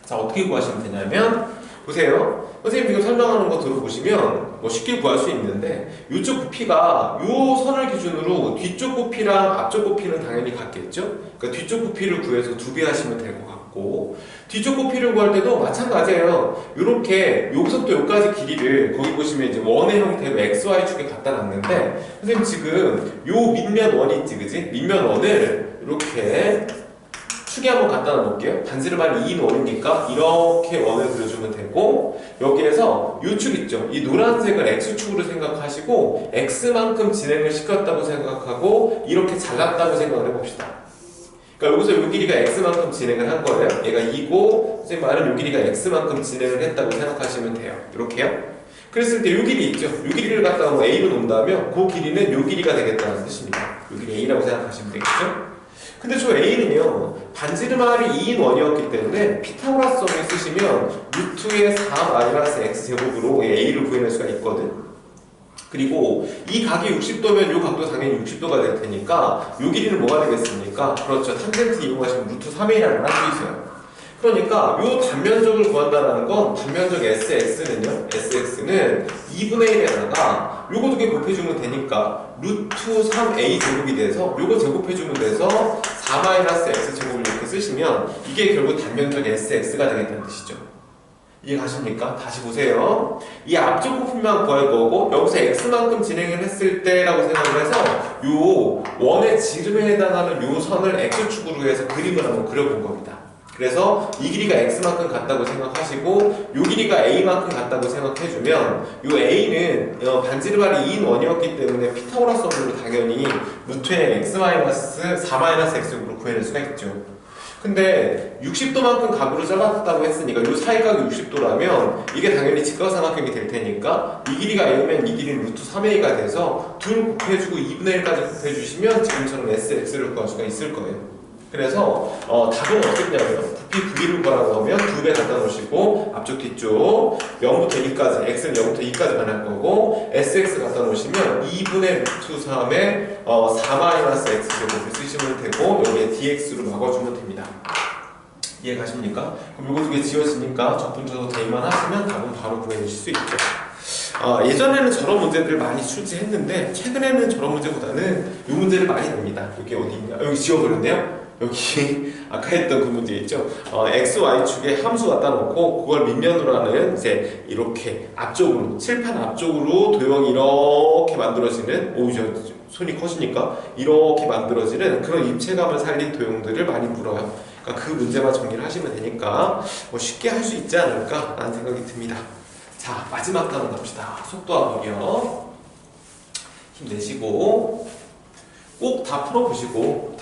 자, 어떻게 구하시면 되냐면 보세요. 선생님 지금 설명하는 거 들어보시면 쉽게 구할 수 있는데 이쪽 부피가 이 선을 기준으로 뒤쪽 부피랑 앞쪽 부피는 당연히 같겠죠? 그러니까 뒤쪽 부피를 구해서 2배 하시면 될 것 같고 뒤쪽 부피를 구할 때도 마찬가지예요. 이렇게 여기서부터 여기까지 길이를 거기 보시면 이제 원의 형태로 XY축에 갖다 놨는데 선생님 지금 요 밑면 원이 있지 그지? 밑면 원을 이렇게 축에 한번 갖다 놓을게요. 반지름한 2인 원이니까 이렇게 원을 그려주면 되고 여기에서 이 축 있죠? 이 노란색을 X축으로 생각하시고 X만큼 진행을 시켰다고 생각하고 이렇게 잘랐다고 생각을 해봅시다. 그러니까 여기서 이 길이가 X만큼 진행을 한 거예요. 얘가 2고 선생님 말은 이 길이가 X만큼 진행을 했다고 생각하시면 돼요. 이렇게요. 그랬을 때 이 길이 있죠? 이 길이를 갖다가 뭐 A로 놓는다면 그 길이는 이 길이가 되겠다는 뜻입니다. 이 길이 A라고 생각하시면 되겠죠? 근데 저 A는요 반지름알이 2인 원이었기 때문에 피타고라스성을 쓰시면 루트의 4-x 제곱으로 A를 구해낼 수가 있거든. 그리고 이 각이 60도면 이 각도 당연히 60도가 될 테니까 이 길이는 뭐가 되겠습니까? 그렇죠. 탄젠트 이용하시면 루트 3A라는 걸 할 수 있어요. 그러니까 이 단면적을 구한다는 건 단면적 SX는요 SX는 2분의 1에다가 요거 두 개 곱해주면 되니까 루트 3A 제곱이 돼서 요거 제곱해주면 돼서 4-x 제곱을 이렇게 쓰시면 이게 결국 단면적 SX가 되겠다는 뜻이죠. 이해가십니까? 다시 보세요. 이 앞쪽 부분만 구할 거고 여기서 X만큼 진행을 했을 때라고 생각을 해서 요 원의 지름에 해당하는 요 선을 X축으로 해서 그림을 한번 그려본 겁니다. 그래서 이 길이가 X만큼 같다고 생각하시고 이 길이가 A만큼 같다고 생각해주면 이 A는 반지름알이 2인 원이었기 때문에 피타고라스성으로 당연히 루트의 X-4-X로 구해낼 수가 있죠. 근데 60도만큼 각으로 잘랐다고 했으니까 이 사이각이 60도라면 이게 당연히 직각삼각형이 될 테니까 이 길이가 A면 이 길이는 루트 3A가 돼서 둘 곱해주고 2분의 1까지 곱해주시면 지금처럼 SX를 구할 수가 있을 거예요. 그래서 답은 어떻겠냐면 부피 부기를 구하라고 하면 2배 갖다 놓으시고 앞쪽 뒤쪽 0부터 2까지 x는 0부터 2까지만 할 거고 sx 갖다 놓으시면 2분의 루트 3의 4-x 제곱을 쓰시면 되고 여기에 dx로 막아주면 됩니다. 이해 가십니까? 그럼 이거 두 개 지워지니까 적분적으로 대입만 하시면 답은 바로 구해내실 수 있죠. 예전에는 저런 문제들 많이 출제했는데 최근에는 저런 문제보다는 이 문제를 많이 냅니다. 여기 어디 있냐? 여기 지워버렸네요. 여기 아까 했던 그 문제 있죠. x, y축에 함수 갖다 놓고 그걸 밑면으로 하는 이제 이렇게 앞쪽으로 칠판 앞쪽으로 도형이 이렇게 만들어지는 손이 커지니까 이렇게 만들어지는 그런 입체감을 살린 도형들을 많이 물어요. 그러니까 그 문제만 정리를 하시면 되니까 쉽게 할 수 있지 않을까 라는 생각이 듭니다. 자, 마지막 단원 갑시다. 속도함이요. 힘내시고 꼭 다 풀어보시고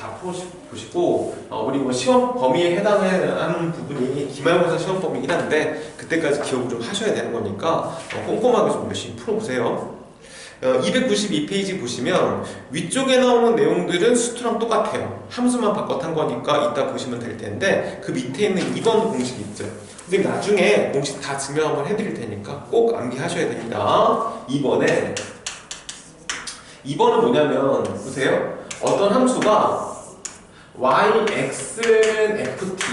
우리 뭐 시험 범위에 해당하는 부분이 기말고사 시험 범위이긴 한데 그때까지 기억을 좀 하셔야 되는 거니까 꼼꼼하게 좀 열심히 풀어보세요. 292페이지 보시면 위쪽에 나오는 내용들은 수투랑 똑같아요. 함수만 바꿔탄 거니까 이따 보시면 될 텐데 그 밑에 있는 2번 공식 있죠. 근데 나중에 공식 다 증명 한번 해드릴 테니까 꼭 암기하셔야 됩니다. 2번은 뭐냐면 보세요. 어떤 함수가 yx는 ft,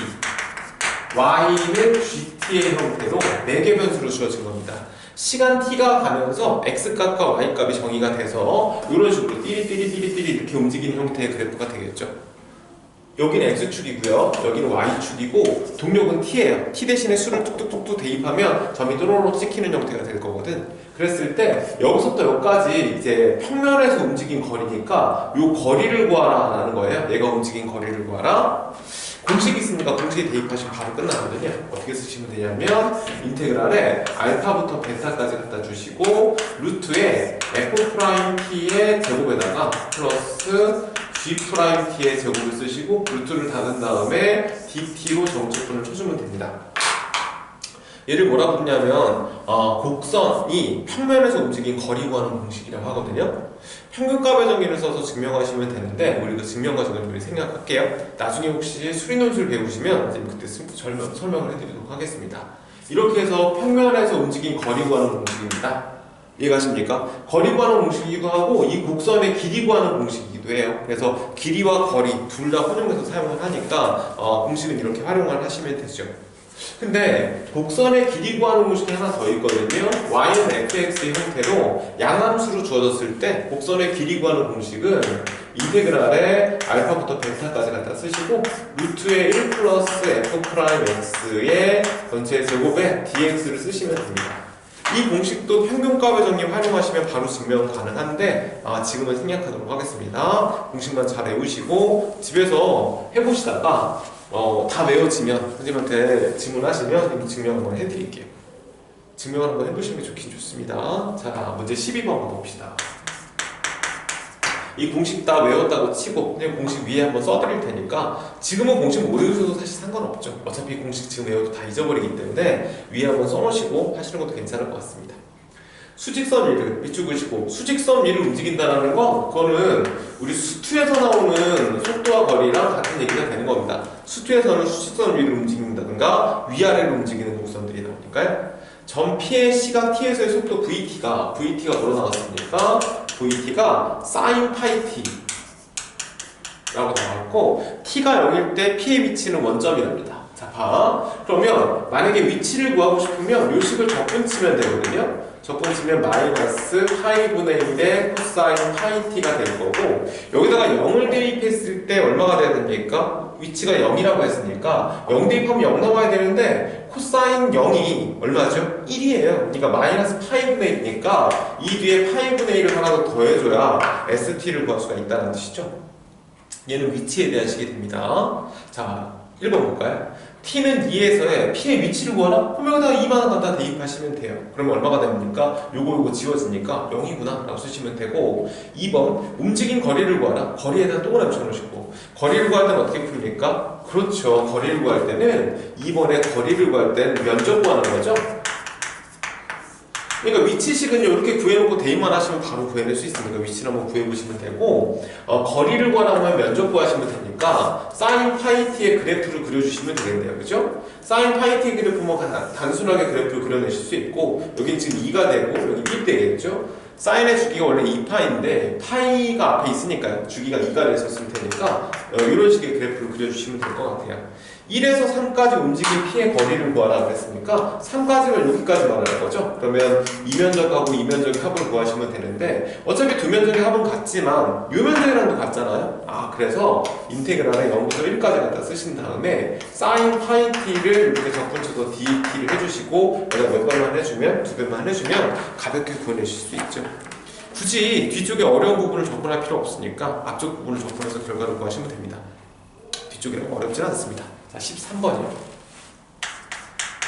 y는 gt의 형태로 4개 변수로 주어진 겁니다. 시간 t가 가면서 x값과 y값이 정의가 돼서 이런 식으로 띠리띠리띠리띠리 이렇게 움직이는 형태의 그래프가 되겠죠. 여기는 x축이고요. 여기는 y축이고 동력은 t예요. t 대신에 수를 뚝뚝뚝뚝 대입하면 점이 또로록 찍히는 형태가 될 거거든. 그랬을 때 여기서부터 여기까지 이제 평면에서 움직인 거리니까 요 거리를 구하라 라는 거예요. 얘가 움직인 거리를 구하라. 공식이 있으니까 공식에 대입하시면 바로 끝나거든요. 어떻게 쓰시면 되냐면 인테그랄에 알파부터 베타까지 갖다 주시고 루트에 f't의 제곱에다가 플러스 g't의 제곱을 쓰시고 루트를 닫은 다음에 dt로 정체분을 쳐주면 됩니다. 얘를 뭐라 부르냐면 곡선이 평면에서 움직인 거리 구하는 공식이라고 하거든요. 평균값의 정의를 써서 증명하시면 되는데 우리 그 증명 과정을 우리 생략할게요. 나중에 혹시 수리논술 배우시면 이제 그때 설명을 해드리도록 하겠습니다. 이렇게 해서 평면에서 움직인 거리 구하는 공식입니다. 이해가십니까? 거리 구하는 공식이기도 하고 이 곡선의 길이 구하는 공식이기도 해요. 그래서 길이와 거리 둘 다 혼용해서 사용을 하니까 공식은 이렇게 활용을 하시면 되죠. 근데 곡선의 길이 구하는 공식이 하나 더 있거든요. y는 fx의 형태로 양함수로 주어졌을 때 곡선의 길이 구하는 공식은 인테그랄에 알파부터 베타까지 갖다 쓰시고 루트의 1 플러스 f'x의 전체 제곱에 dx를 쓰시면 됩니다. 이 공식도 평균값의 정의 활용하시면 바로 증명 가능한데 지금은 생략하도록 하겠습니다. 공식만 잘 외우시고 집에서 해보시다가 다 외워지면 선생님한테 질문하시면 선생님이 증명 한번 해드릴게요. 증명을 한번 해보시는 게 좋긴 좋습니다. 자, 문제 12번 한번 봅시다. 이 공식 다 외웠다고 치고 그냥 공식 위에 한번 써드릴 테니까 지금은 공식 못 외우셔도 사실 상관없죠. 어차피 공식 지금 외워도 다 잊어버리기 때문에 위에 한번 써놓으시고 하시는 것도 괜찮을 것 같습니다. 수직선 위를 비추시고 수직선 위를 움직인다는 거 그거는 우리 수투에서 나오는 속도와 거리랑 같은 얘기가 되는 겁니다. 수투에서는 수직선 위를 움직인다든가 위아래를 움직이는 곡선들이 나오니까요. 점 P의 시각 T에서의 속도 VT가 뭐로 나왔습니까? VT가 sin 파이 T 라고 나왔고 T가 0일 때 P의 위치는 원점이랍니다. 자, 봐. 그러면 만약에 위치를 구하고 싶으면 요 식을 적분치면 되거든요. 적분치면 마이너스 파이분의 1의 코사인 파이 T가 될 거고 여기다가 0을 대입했을 때 얼마가 돼야 됩니까? 위치가 0이라고 했으니까 0 대입하면 0 나와야 되는데 코사인 0이 얼마죠? 1이에요. 그러니까 마이너스 파이분의 1이니까 이 뒤에 파이분의 1을 하나 더 더해줘야 ST를 구할 수가 있다는 뜻이죠. 얘는 위치에 대한 식이 됩니다. 자, 1번 볼까요? t는 2에서의 p의 위치를 구하라? 그럼 여기다가 2만원 갖다 대입하시면 돼요. 그러면 얼마가 됩니까? 요거 지워지니까 0이구나 라고 쓰시면 되고 2번 움직인 거리를 구하라? 거리에다 동그라미 쳐놓으시고 거리를 구할 때는 어떻게 풉니까? 그렇죠. 거리를 구할 때는 2번에 거리를 구할 때는 면적 구하는 거죠. 그러니까 위치식은요 이렇게 구해놓고 대입만 하시면 바로 구해낼 수 있으니까 위치를 한번 구해보시면 되고 거리를 구하라고 하면 면적 구하시면 되니까 sin 파이 t의 그래프를 그려주시면 되겠네요. 그죠? sin 파이 t의 그래프 뭐 단순하게 그래프를 그려내실 수 있고 여긴 지금 2가 되고 여기 1 되겠죠? 사인의 주기가 원래 2파인데 파이가 앞에 있으니까요. 주기가 2가 됐었을 테니까 이런 식의 그래프를 그려주시면 될 것 같아요. 1에서 3까지 움직인 P의 거리를 구하라 그랬으니까 3까지면 여기까지 말하는 거죠. 그러면 이 면적하고 이 면적의 합을 구하시면 되는데 어차피 두 면적의 합은 같지만 이 면적이랑도 같잖아요. 그래서 인테그랄에 0부터 1까지 갖다 쓰신 다음에 sin 파이 t를 이렇게 적분쳐서 dt를 해주시고 여기다 몇 번만 해주면 두 배만 해주면 가볍게 구해내실 수 있죠. 굳이 뒤쪽에 어려운 부분을 적분할 필요 없으니까 앞쪽 부분을 적분해서 결과를 구하시면 됩니다. 뒤쪽이랑 어렵진 않습니다. 자, 13번이요.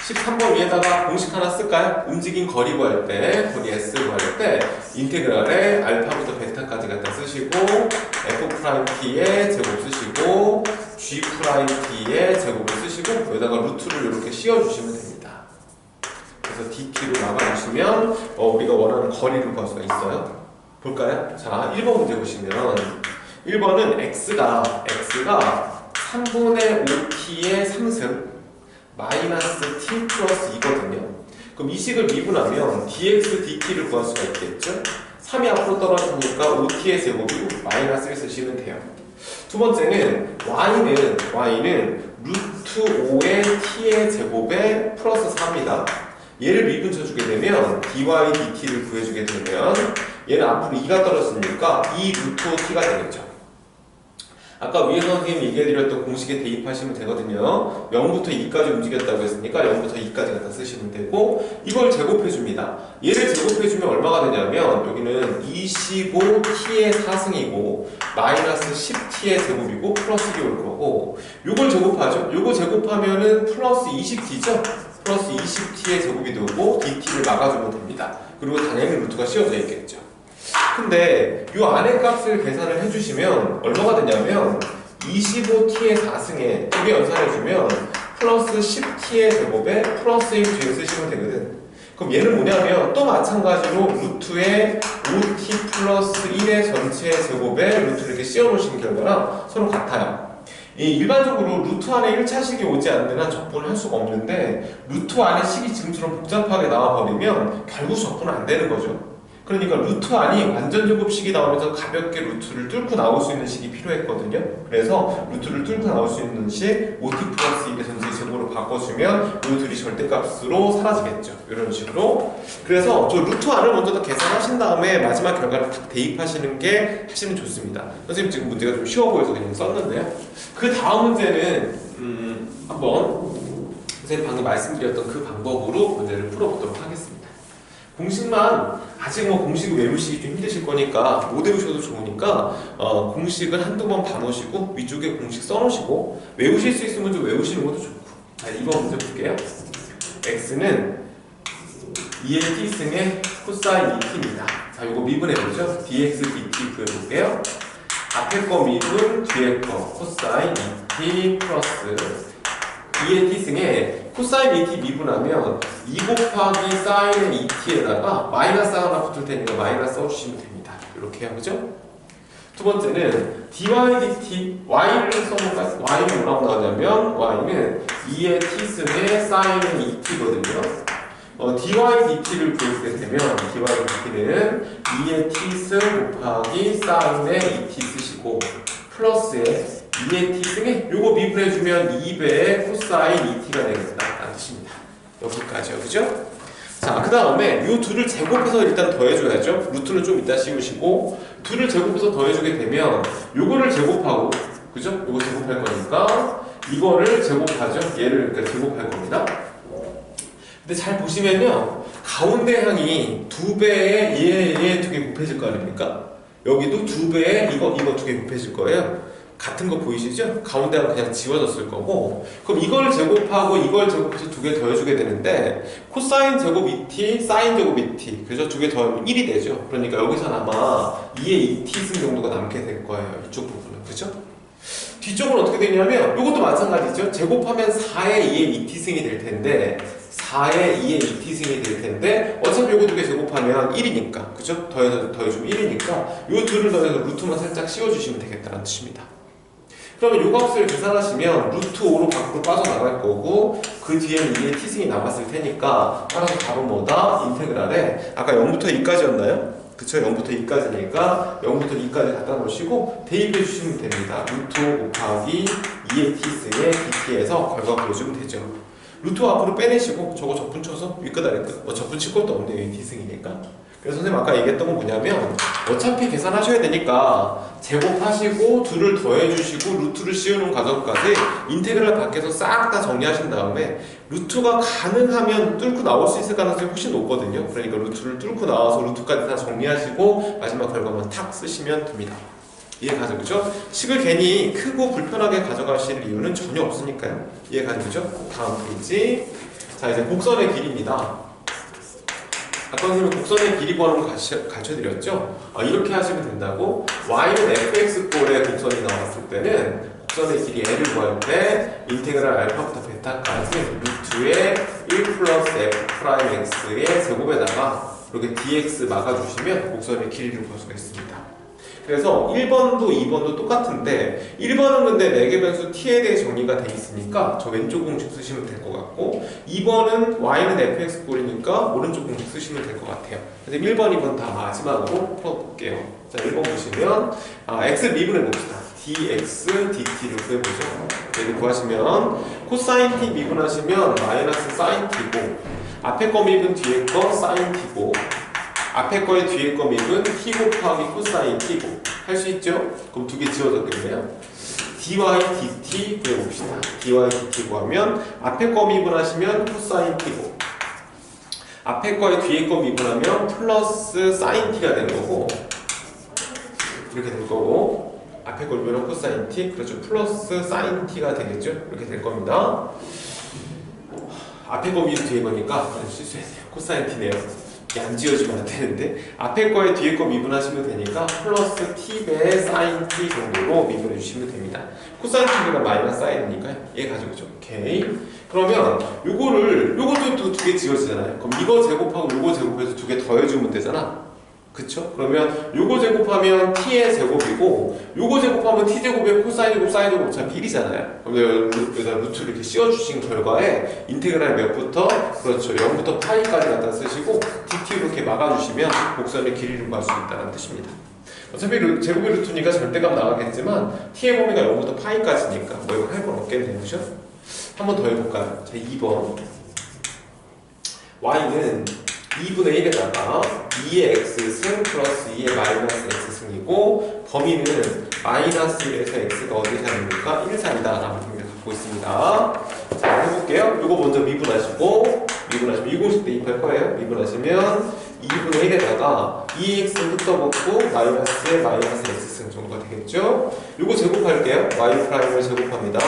13번 위에다가 공식 하나 쓸까요? 움직인 거리 구할 때, 거리 S 구할 때 인테그랄에 알파부터 베타까지 갖다 쓰시고 F'T의 제곱 쓰시고 G'T의 제곱을 쓰시고 여기다가 루트를 이렇게 씌워주시면 됩니다. 그래서 DT로 나가주시면 우리가 원하는 거리를 구할 수가 있어요. 볼까요? 자, 1번 문제 보시면 1번은 x가 3분의 5t의 3승 마이너스 t 플러스 2거든요. 그럼 이 식을 미분하면 dx dt를 구할 수가 있겠죠? 3이 앞으로 떨어지니까 5t의 제곱이고 마이너스를 쓰시면 돼요. 두 번째는 y는 루트 5의 t의 제곱에 플러스 4입니다. 얘를 미분쳐주게 되면 dy dt를 구해주게 되면 얘는 앞으로 2가 떨어지니까 2 루트 5t가 되겠죠. 아까 위에 선생님이 얘기해드렸던 공식에 대입하시면 되거든요. 0부터 2까지 움직였다고 했으니까 0부터 2까지 갖다 쓰시면 되고 이걸 제곱해줍니다. 얘를 제곱해주면 얼마가 되냐면 여기는 25t의 4승이고 마이너스 10t의 제곱이고 플러스 1이 올 거고 요걸 제곱하죠. 요거 제곱하면은 플러스 20t죠. 플러스 20t의 제곱이 되고 dt를 막아주면 됩니다. 그리고 당연히 루트가 씌워져 있겠죠. 근데 이 안의 값을 계산을 해주시면 얼마가 되냐면 25t의 4승에 두 개 연산해주면 플러스 10t의 제곱에 플러스 1 뒤에 쓰시면 되거든. 그럼 얘는 뭐냐면 또 마찬가지로 루트의 5t 플러스 1의 전체 제곱에 루트를 이렇게 씌워놓으신 결과랑 서로 같아요. 일반적으로 루트 안에 1차식이 오지 않는 데는 적분을 할 수가 없는데 루트 안에 식이 지금처럼 복잡하게 나와버리면 결국 적분은 안 되는 거죠. 그러니까 루트 안이 완전 제곱식이 나오면서 가볍게 루트를 뚫고 나올 수 있는 식이 필요했거든요. 그래서 루트를 뚫고 나올 수 있는 식 5t 플러스 1의 전체 제곱으로 바꿔주면 이 둘이 절대값으로 사라지겠죠. 이런 식으로. 그래서 저 루트 안을 먼저 계산하신 다음에 마지막 결과를 딱 대입하시는 게 하시면 좋습니다. 선생님 지금 문제가 좀 쉬워 보여서 그냥 썼는데요. 그 다음 문제는 한번 선생님 방금 말씀드렸던 그 방법으로 문제를 풀어보도록 하겠습니다. 공식만 아직 공식을 외우시기 좀 힘드실 거니까 못 외우셔도 좋으니까 공식을 한두 번 봐놓으시고 위쪽에 공식 써놓으시고 외우실 수 있으면 좀 외우시는 것도 좋고. 자, 2번 문제 볼게요. x는 2의 t승의 코사인 2t입니다. 자, 이거 미분해보죠. dx dt 구해볼게요. 앞에 거 미분, 뒤에 거 코사인 2t 플러스 2의 t승에 코사인 2t 미분하면 2 곱하기 사인의 2t에다가 마이너스 하나 붙을 테니까 마이너스 써주시면 됩니다. 이렇게 해요. 그죠? 두 번째는 dy dt y를 써볼까요? y는 뭐라고 나오냐면 y는 2의 t승의 사인의 2t거든요. dy dt를 구해주게 되면 dy dt는 2의 t승 곱하기 사인의 2t 쓰시고 플러스에 2의 t승에 요거 미분해주면 2배의 코사인 2t가 되겠다 라는 뜻입니다. 여기까지요. 그죠? 자, 그 다음에 요 둘을 제곱해서 일단 더해줘야죠. 루트는 좀 이따 씌우시고 둘을 제곱해서 더해주게 되면 요거를 제곱하고 그죠? 요거 제곱할 거니까 이거를 제곱하죠. 얘를 그러니까 제곱할 겁니다. 근데 잘 보시면요 가운데 항이 2배의 얘 두 개 곱해질 거 아닙니까? 여기도 2배의 이거 두 개 곱해질 거예요. 같은 거 보이시죠? 가운데가 그냥 지워졌을 거고 그럼 이걸 제곱하고 이걸 제곱해서 두 개 더해주게 되는데 코사인 제곱 2t, 사인 제곱 2t 그래서 두 개 더하면 1이 되죠. 그러니까 여기서는 아마 2의 2t승 정도가 남게 될 거예요. 이쪽 부분은. 그죠? 뒤쪽은 어떻게 되냐면 이것도 마찬가지죠. 제곱하면 4의 2의 2t승이 될 텐데 4의 2의 2t승이 될 텐데 어차피 요거 두 개 제곱하면 1이니까 그죠? 더해주면 1이니까 요 둘을 더해서 루트만 살짝 씌워주시면 되겠다는 뜻입니다. 그러면 요 값을 계산하시면 루트 5로 밖으로 빠져나갈 거고 그 뒤에는 2의 t승이 남았을 테니까 따라서 답은 뭐다? 인테그랄에 아까 0부터 2까지였나요? 그쵸? 0부터 2까지니까 0부터 2까지 갖다 놓으시고 대입해 주시면 됩니다. 루트 5 곱하기 2의 t승의 dt에서 결과 보여주면 되죠. 루트 앞으로 빼내시고 저거 적분 쳐서 윗끝 아래끝 적분 칠 것도 없네요. 이 t승이니까. 그래서 선생님 아까 얘기했던 건 뭐냐면 어차피 계산하셔야 되니까 제곱하시고 둘을 더해주시고 루트를 씌우는 과정까지 인테그랄 밖에서 싹 다 정리하신 다음에 루트가 가능하면 뚫고 나올 수 있을 가능성이 훨씬 높거든요. 그러니까 루트를 뚫고 나와서 루트까지 다 정리하시고 마지막 결과만 탁 쓰시면 됩니다. 이해가죠? 그죠? 식을 괜히 크고 불편하게 가져가실 이유는 전혀 없으니까요. 이해가죠? 그죠? 다음 페이지. 자, 이제 곡선의 길이입니다. 아까 선생님은 곡선의 길이 구하는 거 가르쳐드렸죠? 이렇게 하시면 된다고. y는 fx꼴의 곡선이 나왔을 때는 곡선의 길이 l을 구할 때 인테그랄 알파부터 베타까지 루트의 1 플러스 f 프라임 x의 제곱에다가 이렇게 dx 막아주시면 곡선의 길이를 구할 수가 있습니다. 그래서 1번도 2번도 똑같은데 1번은 근데 매개 변수 t에 대해 정리가 돼 있으니까 저 왼쪽 공식 쓰시면 될 것 같고 2번은 y는 fx 꼴이니까 오른쪽 공식 쓰시면 될 것 같아요. 그래서 1번, 2번 다 마지막으로 풀어볼게요. 자, 1번 보시면 x 미분해 봅시다. dx, dt를 구해보죠. 여기 구하시면 코사인 t 미분하시면 마이너스 사인 t고 앞에 거 미분 뒤에 거 사인 t고 앞에 거에 뒤에 거 미분 t 곱하기 코사인 t고 할 수 있죠? 그럼 두 개 지워졌겠네요. dy dt 구해봅시다. dy dt 구하면 앞에 거 미분하시면 코사인 t고 앞에 거에 뒤에 거 미분하면 플러스 사인 t가 되는 거고 이렇게 될 거고 앞에 걸 미분하면 코사인 t 그렇죠. 플러스 사인 t가 되겠죠? 이렇게 될 겁니다. 앞에 거 미분 뒤에 거니까 실수했네요. 코사인 t네요. 안 지워지면 안 되는데 앞에 거에 뒤에 거 미분하시면 되니까 플러스 t배 사인 t 정도로 미분해 주시면 됩니다. 코사인 t가 마이너스 사인이니까요. 얘 가지고죠. 오케이. 그러면 요것도 두 개 지워지잖아요. 그럼 이거 제곱하고 요거 제곱해서 두 개 더해주면 되잖아. 그쵸? 그러면 요거 제곱하면 t의 제곱이고 요거 제곱하면 t제곱에 코사인 제곱 사인 제곱 어차피 1이잖아요. 그럼 여기다 루트를 이렇게 씌워주신 결과에 인테그랄 몇부터 그렇죠 0부터 파이까지 갖다 쓰시고 dt로 이렇게 막아주시면 곡선의 길이를 구할 수 있다는 뜻입니다. 어차피 제곱의 루트니까 절대값 나가겠지만 t의 범위가 0부터 파이까지니까 뭐 이거 할 건 없겠네요. 그죠? 한 번 더 해볼까요? 자, 2번 y는 2분의 1에다가 2의 x승 플러스 2의 마이너스 x승이고 범위는 마이너스 1에서 x가 어디 사입니까? 1 사이다 라는 범위를 갖고 있습니다. 자, 해볼게요. 이거 먼저 미분하시면 이 공식 대입할 거예요. 미분하시면 2분의 1에다가 2x는 흩어먹고 마이너스의 마이너스 x승 정도가 되겠죠? 이거 제곱할게요. y''을 제곱합니다.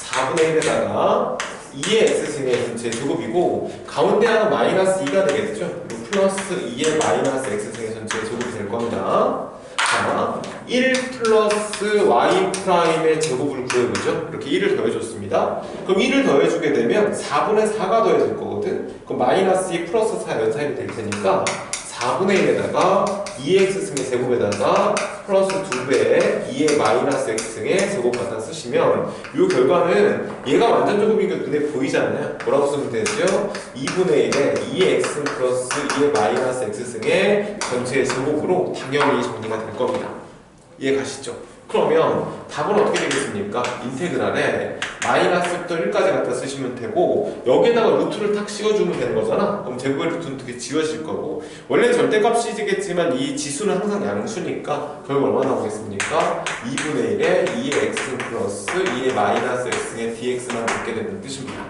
4분의 1에다가 2의 x승의 전체 제곱이고 가운데 하나 마이너스 2가 되겠죠? 그리고 플러스 2의 마이너스 x승의 전체 제곱이 될 겁니다. 자, 1 플러스 y''의 제곱을 구해보죠. 이렇게 1을 더해줬습니다. 그럼 1을 더해주게 되면 4분의 4가 더해질 거거든? 그럼 마이너스 2 플러스 4 연산이 될 테니까 4분의 1에다가 2x승의 제곱에다가 플러스 2배의 2의 마이너스 x승의 제곱 갖다 쓰시면 이 결과는 얘가 완전 제곱이니까 눈에 보이잖아요. 뭐라고 쓰면 되죠? 2분의 1에 2의 x승 플러스 2의 마이너스 x승의 전체의 제곱으로 당연히 정리가 될 겁니다. 이해 가시죠? 그러면 답은 어떻게 되겠습니까? 인테그랄에 마이너스부터 1까지 갖다 쓰시면 되고 여기에다가 루트를 탁 씌워주면 되는 거잖아. 그럼 제곱의 루트는 되게 지워질 거고 원래 절대값이지겠지만 이 지수는 항상 양수니까 결국 얼마 나오겠습니까? 2분의 1에 2의 x 플러스 2의 마이너스 x의 dx만 받게 된다는 뜻입니다.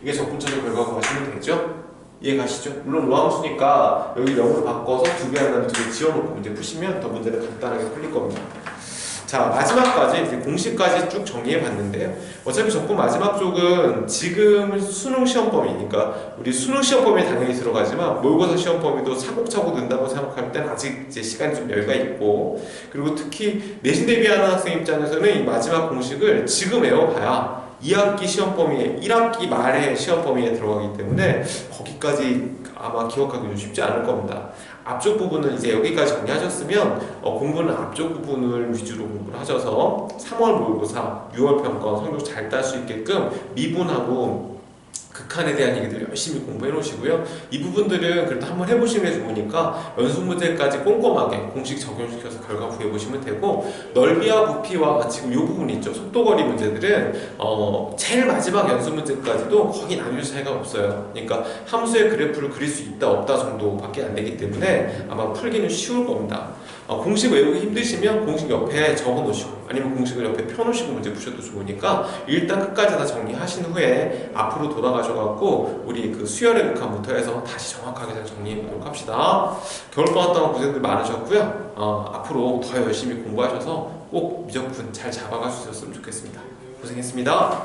이게 적분적인 결과 구하시면 되죠? 이해 가시죠? 물론 로함수니까 여기 0으로 바꿔서 두 개 하나는 두 개 지워놓고 문제 푸시면 더 문제는 간단하게 풀릴 겁니다. 자, 마지막까지 이제 공식까지 쭉 정리해 봤는데요. 어차피 적분 마지막 쪽은 지금 수능 시험 범위니까 우리 수능 시험 범위에 당연히 들어가지만 모의고사 시험 범위도 차곡차곡 는다고 생각할 때는 아직 이제 시간이 좀 여유가 있고 그리고 특히 내신 대비하는 학생 입장에서는 이 마지막 공식을 지금 외워봐야 2학기 시험 범위에 1학기 말에 시험 범위에 들어가기 때문에 거기까지 아마 기억하기 좀 쉽지 않을 겁니다. 앞쪽 부분은 이제 여기까지 정리하셨으면 공부는 앞쪽 부분을 위주로 공부를 하셔서 3월 모의고사, 6월 평가 성적 잘 딸 수 있게끔 미분하고 극한에 대한 얘기들 열심히 공부해 놓으시고요. 이 부분들은 그래도 한번 해보시면 좋으니까 연습 문제까지 꼼꼼하게 공식 적용시켜서 결과 구해보시면 되고 넓이와 부피와 지금 이 부분 있죠. 속도거리 문제들은 제일 마지막 연습 문제까지도 거의 나눌 차이가 없어요. 그러니까 함수의 그래프를 그릴 수 있다 없다 정도밖에 안 되기 때문에 아마 풀기는 쉬울 겁니다. 공식 외우기 힘드시면 공식 옆에 적어 놓으시고 아니면 공식을 옆에 펴 놓으시고 문제 푸셔도 좋으니까 일단 끝까지 다 정리하신 후에 앞으로 돌아가셔갖고 우리 그 수열의 극한부터 해서 다시 정확하게 잘 정리해 보도록 합시다. 겨울방학 동안 고생들 많으셨고요. 앞으로 더 열심히 공부하셔서 꼭 미적분 잘 잡아가셨으면 좋겠습니다. 고생했습니다.